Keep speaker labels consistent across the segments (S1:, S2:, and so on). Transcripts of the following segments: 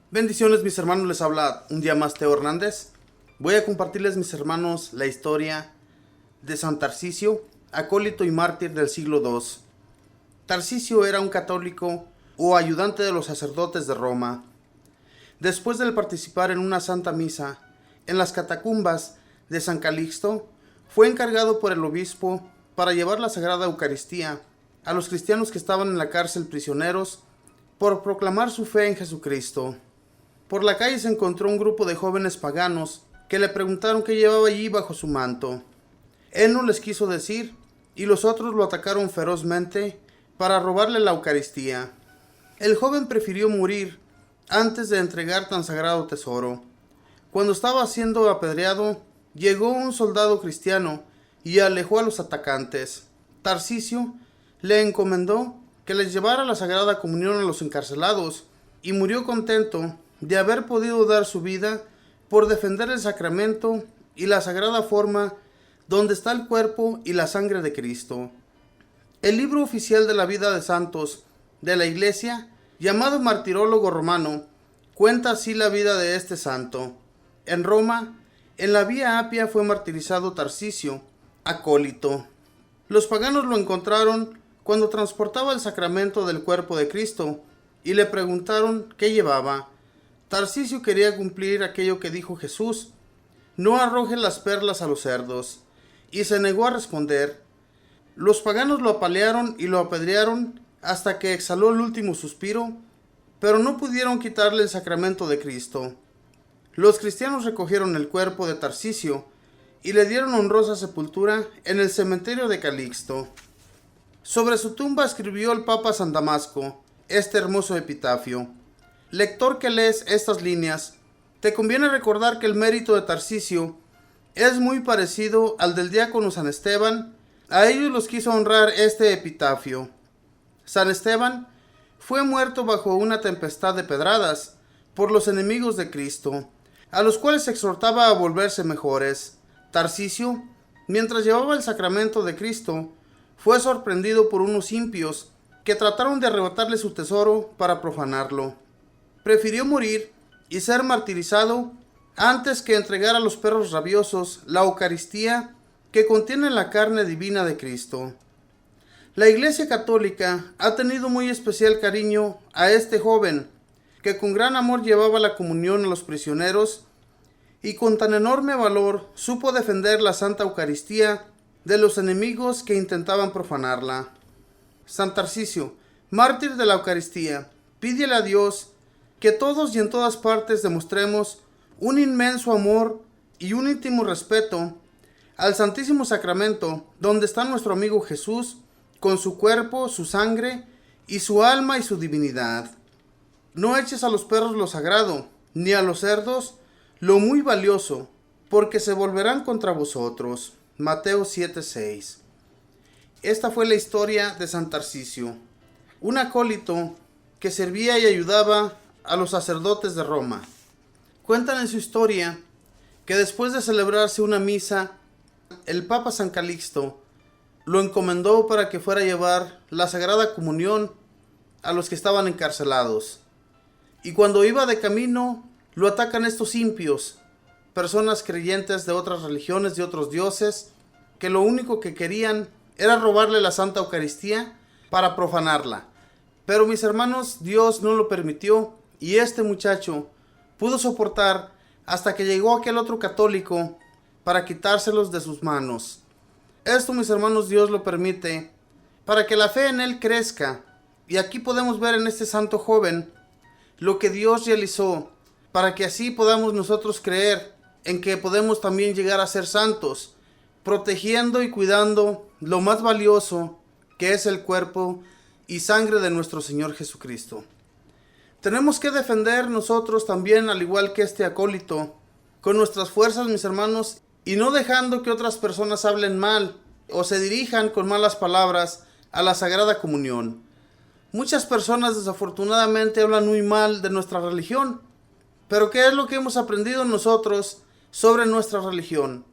S1: Bendiciones mis hermanos, les habla un día más Teo Hernández. Voy a compartirles mis hermanos la historia de San Tarcisio, acólito y mártir del siglo II. Tarcisio era un católico o ayudante de los sacerdotes de Roma. Después de participar en una santa misa en las catacumbas de San Calixto, fue encargado por el obispo para llevar la Sagrada Eucaristía a los cristianos que estaban en la cárcel prisioneros por proclamar su fe en Jesucristo. Por la calle se encontró un grupo de jóvenes paganos que le preguntaron qué llevaba allí bajo su manto. Él no les quiso decir y los otros lo atacaron ferozmente para robarle la Eucaristía. El joven prefirió morir antes de entregar tan sagrado tesoro. Cuando estaba siendo apedreado, llegó un soldado cristiano y alejó a los atacantes. Tarcisio le encomendó que les llevara la Sagrada Comunión a los encarcelados y murió contento de haber podido dar su vida por defender el sacramento y la sagrada forma donde está el cuerpo y la sangre de Cristo. El libro oficial de la vida de santos de la Iglesia, llamado Martirólogo Romano, cuenta así la vida de este santo. En Roma, en la Vía Apia fue martirizado Tarcisio, acólito. Los paganos lo encontraron cuando transportaba el sacramento del cuerpo de Cristo y le preguntaron qué llevaba. Tarcisio quería cumplir aquello que dijo Jesús: no arrojen las perlas a los cerdos, y se negó a responder. Los paganos lo apalearon y lo apedrearon hasta que exhaló el último suspiro, pero no pudieron quitarle el sacramento de Cristo. Los cristianos recogieron el cuerpo de Tarcisio y le dieron honrosa sepultura en el cementerio de Calixto. Sobre su tumba escribió el Papa San Damasco este hermoso epitafio: lector que lees estas líneas, te conviene recordar que el mérito de Tarcisio es muy parecido al del diácono San Esteban. A ellos los quiso honrar este epitafio. San Esteban fue muerto bajo una tempestad de pedradas por los enemigos de Cristo, a los cuales exhortaba a volverse mejores. Tarcisio, mientras llevaba el sacramento de Cristo, fue sorprendido por unos impios que trataron de arrebatarle su tesoro para profanarlo. Prefirió morir y ser martirizado antes que entregar a los perros rabiosos la Eucaristía que contiene la carne divina de Cristo. La Iglesia Católica ha tenido muy especial cariño a este joven que con gran amor llevaba la comunión a los prisioneros y con tan enorme valor supo defender la Santa Eucaristía de los enemigos que intentaban profanarla. San Tarcisio, mártir de la Eucaristía, pídele a Dios que todos y en todas partes demostremos un inmenso amor y un íntimo respeto al Santísimo Sacramento, donde está nuestro amigo Jesús, con su cuerpo, su sangre y su alma y su divinidad. No eches a los perros lo sagrado, ni a los cerdos lo muy valioso, porque se volverán contra vosotros. Mateo 7:6. Esta fue la historia de San Tarcisio, un acólito que servía y ayudaba a los sacerdotes de Roma. Cuentan en su historia que después de celebrarse una misa, el Papa San Calixto lo encomendó para que fuera a llevar la Sagrada Comunión a los que estaban encarcelados. Y cuando iba de camino, lo atacan estos impios, personas creyentes de otras religiones, de otros dioses, que lo único que querían era robarle la Santa Eucaristía para profanarla. Pero mis hermanos, Dios no lo permitió y este muchacho pudo soportar hasta que llegó aquel otro católico para quitárselos de sus manos. Esto, mis hermanos, Dios lo permite para que la fe en él crezca. Y aquí podemos ver en este santo joven lo que Dios realizó, para que así podamos nosotros creer en que podemos también llegar a ser santos, protegiendo y cuidando lo más valioso que es el cuerpo y sangre de nuestro Señor Jesucristo. Tenemos que defender nosotros también, al igual que este acólito, con nuestras fuerzas, mis hermanos, y no dejando que otras personas hablen mal o se dirijan con malas palabras a la Sagrada Comunión. Muchas personas desafortunadamente hablan muy mal de nuestra religión, pero ¿qué es lo que hemos aprendido nosotros sobre nuestra religión?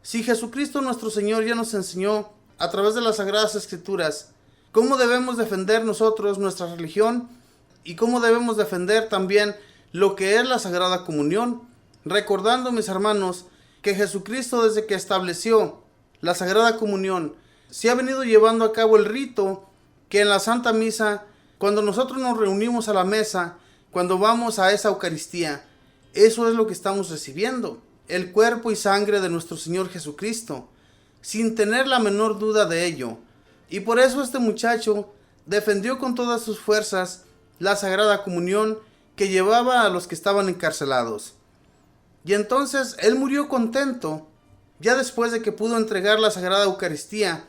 S1: Si Jesucristo nuestro Señor ya nos enseñó a través de las Sagradas Escrituras cómo debemos defender nosotros nuestra religión y cómo debemos defender también lo que es la Sagrada Comunión, recordando, mis hermanos, que Jesucristo, desde que estableció la Sagrada Comunión, se ha venido llevando a cabo el rito que en la Santa Misa, cuando nosotros nos reunimos a la mesa, cuando vamos a esa Eucaristía, eso es lo que estamos recibiendo, el cuerpo y sangre de nuestro Señor Jesucristo, sin tener la menor duda de ello. Y por eso este muchacho defendió con todas sus fuerzas la Sagrada Comunión que llevaba a los que estaban encarcelados. Y entonces él murió contento, ya después de que pudo entregar la Sagrada Eucaristía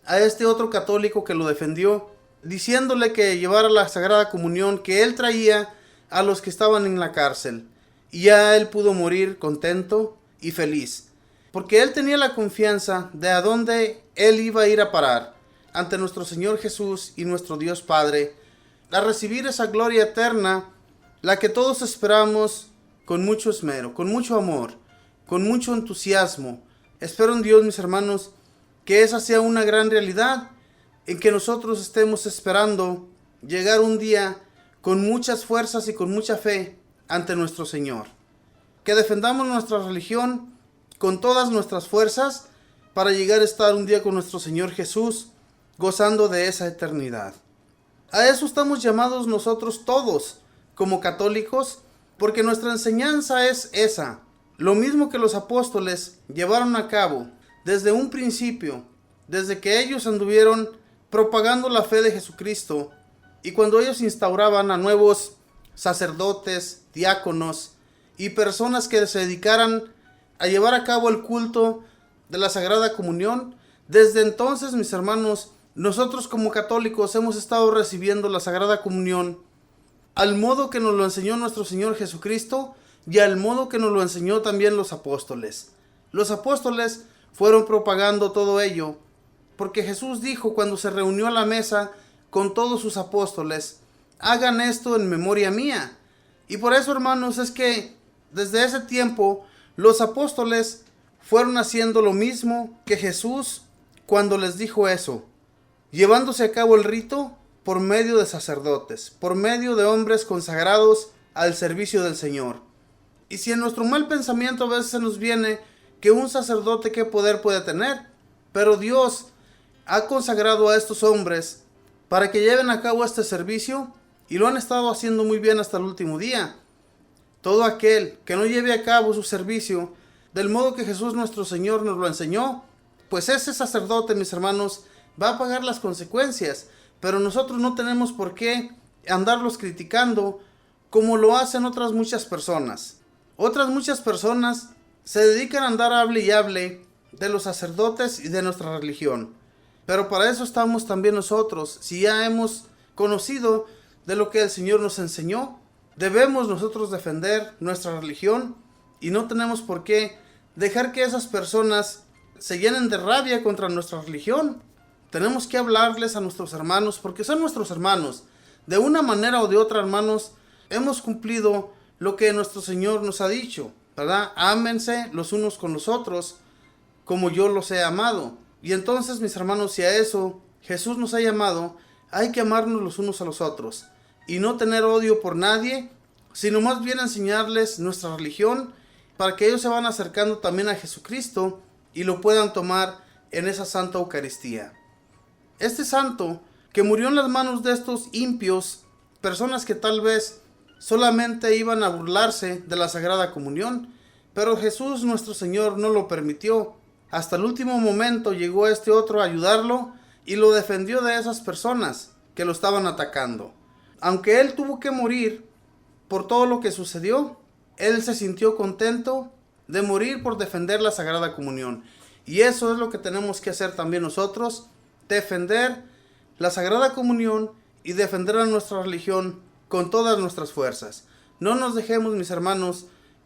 S1: a este otro católico que lo defendió, diciéndole que llevara la Sagrada Comunión que él traía a los que estaban en la cárcel. Y ya él pudo morir contento y feliz, porque él tenía la confianza de a dónde él iba a ir a parar, ante nuestro Señor Jesús y nuestro Dios Padre, a recibir esa gloria eterna, la que todos esperamos con mucho esmero, con mucho amor, con mucho entusiasmo. Espero en Dios, mis hermanos, que esa sea una gran realidad, en que nosotros estemos esperando llegar un día con muchas fuerzas y con mucha fe ante nuestro Señor. Que defendamos nuestra religión con todas nuestras fuerzas para llegar a estar un día con nuestro Señor Jesús, gozando de esa eternidad. A eso estamos llamados nosotros todos, como católicos, porque nuestra enseñanza es esa, lo mismo que los apóstoles llevaron a cabo desde un principio, desde que ellos anduvieron propagando la fe de Jesucristo, y cuando ellos instauraban a nuevos sacerdotes, diáconos y personas que se dedicaran a llevar a cabo el culto de la Sagrada Comunión, desde entonces, mis hermanos, nosotros como católicos hemos estado recibiendo la Sagrada Comunión al modo que nos lo enseñó nuestro Señor Jesucristo y al modo que nos lo enseñó también los apóstoles. Los apóstoles fueron propagando todo ello, porque Jesús dijo cuando se reunió a la mesa con todos sus apóstoles: hagan esto en memoria mía. Y por eso, hermanos, es que desde ese tiempo los apóstoles fueron haciendo lo mismo que Jesús cuando les dijo eso, llevándose a cabo el rito por medio de sacerdotes, por medio de hombres consagrados al servicio del Señor. Y si en nuestro mal pensamiento a veces se nos viene que un sacerdote qué poder puede tener, pero Dios ha consagrado a estos hombres para que lleven a cabo este servicio, y lo han estado haciendo muy bien hasta el último día. Todo aquel que no lleve a cabo su servicio del modo que Jesús nuestro Señor nos lo enseñó, pues ese sacerdote, mis hermanos, va a pagar las consecuencias. Pero nosotros no tenemos por qué andarlos criticando como lo hacen otras muchas personas. Otras muchas personas se dedican a andar hable y hable de los sacerdotes y de nuestra religión. Pero para eso estamos también nosotros. Si ya hemos conocido de lo que el Señor nos enseñó, debemos nosotros defender nuestra religión, y no tenemos por qué dejar que esas personas se llenen de rabia contra nuestra religión. Tenemos que hablarles a nuestros hermanos, porque son nuestros hermanos. De una manera o de otra, hermanos, hemos cumplido lo que nuestro Señor nos ha dicho, ¿verdad? Ámense los unos con los otros, como yo los he amado. Y entonces, mis hermanos, si a eso Jesús nos ha llamado, hay que amarnos los unos a los otros, y no tener odio por nadie, sino más bien enseñarles nuestra religión, para que ellos se van acercando también a Jesucristo y lo puedan tomar en esa Santa Eucaristía. Este santo que murió en las manos de estos impios, personas que tal vez solamente iban a burlarse de la Sagrada Comunión, pero Jesús nuestro Señor no lo permitió. Hasta el último momento llegó este otro a ayudarlo y lo defendió de esas personas que lo estaban atacando. Aunque él tuvo que morir por todo lo que sucedió, él se sintió contento de morir por defender la Sagrada Comunión. Y eso es lo que tenemos que hacer también nosotros: defender la Sagrada Comunión y defender a nuestra religión con todas nuestras fuerzas. No nos dejemos, mis hermanos,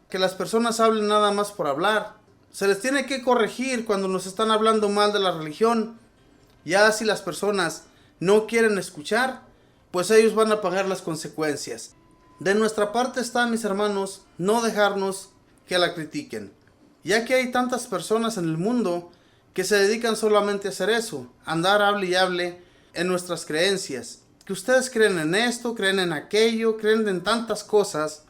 S1: que las personas hablen nada más por hablar. Se les tiene que corregir cuando nos están hablando mal de la religión. Ya si las personas no quieren escuchar, pues ellos van a pagar las consecuencias. De nuestra parte está, mis hermanos, no dejarnos que la critiquen, ya que hay tantas personas en el mundo que se dedican solamente a hacer eso, andar hable y hable en nuestras creencias, que ustedes creen en esto, creen en aquello, creen en tantas cosas,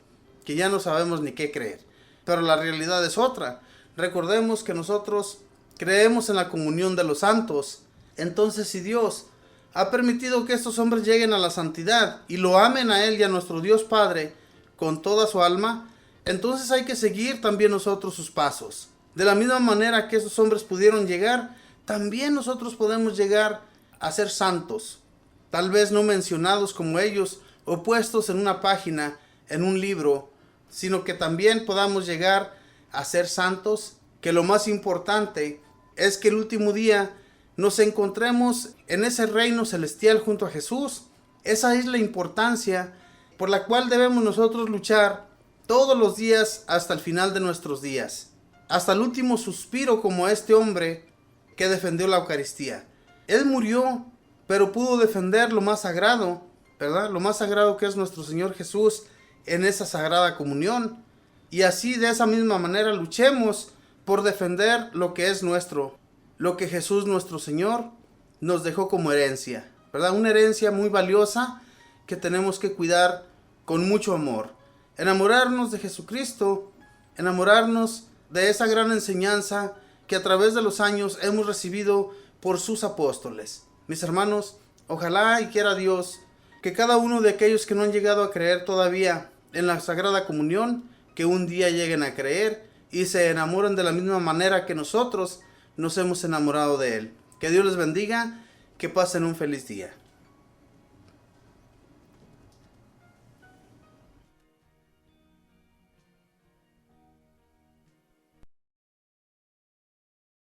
S1: que ya no sabemos ni qué creer. Pero la realidad es otra. Recordemos que nosotros creemos en la comunión de los santos. Entonces, si Dios ha permitido que estos hombres lleguen a la santidad y lo amen a Él y a nuestro Dios Padre con toda su alma, entonces hay que seguir también nosotros sus pasos. De la misma manera que esos hombres pudieron llegar, también nosotros podemos llegar a ser santos. Tal vez no mencionados como ellos o puestos en una página, en un libro, sino que también podamos llegar a ser santos, que lo más importante es que el último día nos encontremos en ese reino celestial junto a Jesús. Esa es la importancia por la cual debemos nosotros luchar todos los días hasta el final de nuestros días, hasta el último suspiro, como este hombre que defendió la Eucaristía. Él murió, pero pudo defender lo más sagrado, ¿verdad? Lo más sagrado que es nuestro Señor Jesús en esa sagrada comunión. Y así, de esa misma manera, luchemos por defender lo que es nuestro, lo que Jesús nuestro Señor nos dejó como herencia, ¿verdad? Una herencia muy valiosa que tenemos que cuidar con mucho amor. Enamorarnos de Jesucristo, enamorarnos de esa gran enseñanza que a través de los años hemos recibido por sus apóstoles. Mis hermanos, ojalá y quiera Dios que cada uno de aquellos que no han llegado a creer todavía en la Sagrada Comunión, que un día lleguen a creer y se enamoren de la misma manera que nosotros nos hemos enamorado de Él. Que Dios les bendiga, que pasen un feliz día.